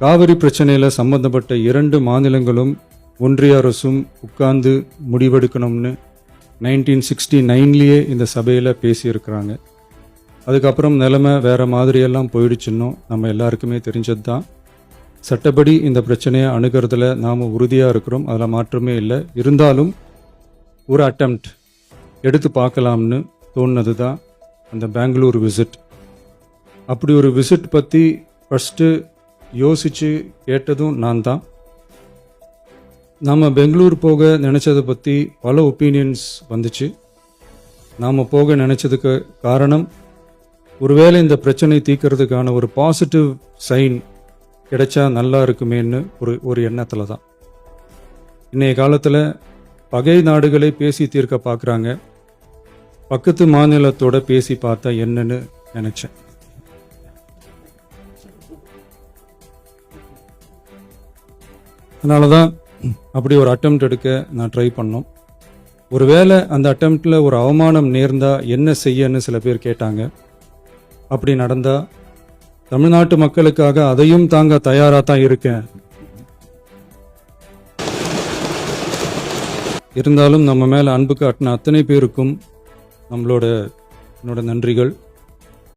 காவிரி பிரச்சனையில் சம்பந்தப்பட்ட 2 மாநிலங்களும் ஒன்றிய அரசும் உட்கார்ந்து முடிவெடுக்கணும்னு 1969 இந்த சபையில் பேசியிருக்கிறாங்க. அதுக்கப்புறம் நிலைமை வேறு மாதிரியெல்லாம் போயிடுச்சுன்னும் நம்ம எல்லாருக்குமே தெரிஞ்சது தான். சட்டப்படி இந்த பிரச்சனையை அணுகிறதுல நாம் உறுதியாக இருக்கிறோம், அதில் மாற்றமே இல்லை. இருந்தாலும் ஒரு அட்டெம்ப்ட் எடுத்து பார்க்கலாம்னு தோணுனது தான் அந்த பெங்களூர் விசிட். அப்படி ஒரு விசிட் பற்றி ஃபஸ்ட்டு யோசித்து கேட்டதும் நான் தான். நாம் பெங்களூர் போக நினச்சதை பற்றி பல ஒப்பீனியன்ஸ் வந்துச்சு. நாம் போக நினச்சதுக்கு காரணம், ஒருவேளை இந்த பிரச்சனை தீர்க்கறதுக்கான ஒரு பாசிட்டிவ் சைன் கிடைச்சா நல்லா இருக்குமேன்னு ஒரு எண்ணத்தில் தான். இன்றைய காலத்தில் பகை நாடுகளை பேசி தீர்க்க பார்க்குறாங்க, பக்கத்து மாநிலத்தோட பேசி பார்த்தா என்னன்னு நினச்சேன். அதனால தான் அப்படி ஒரு அட்டெம்ப்ட் எடுக்க நான் ட்ரை பண்ணோம். ஒருவேளை அந்த அட்டெம்ப்டில் ஒரு அவமானம் நேர்ந்தா என்ன செய்யன்னு சில பேர் கேட்டாங்க. அப்படி நடந்தால் தமிழ்நாட்டு மக்களுக்காக அதையும் தாங்க தயாராக தான் இருக்கேன். இருந்தாலும் நம்ம மேலே அன்பு காட்டின அத்தனை பேருக்கும் என்னோட நன்றிகள்.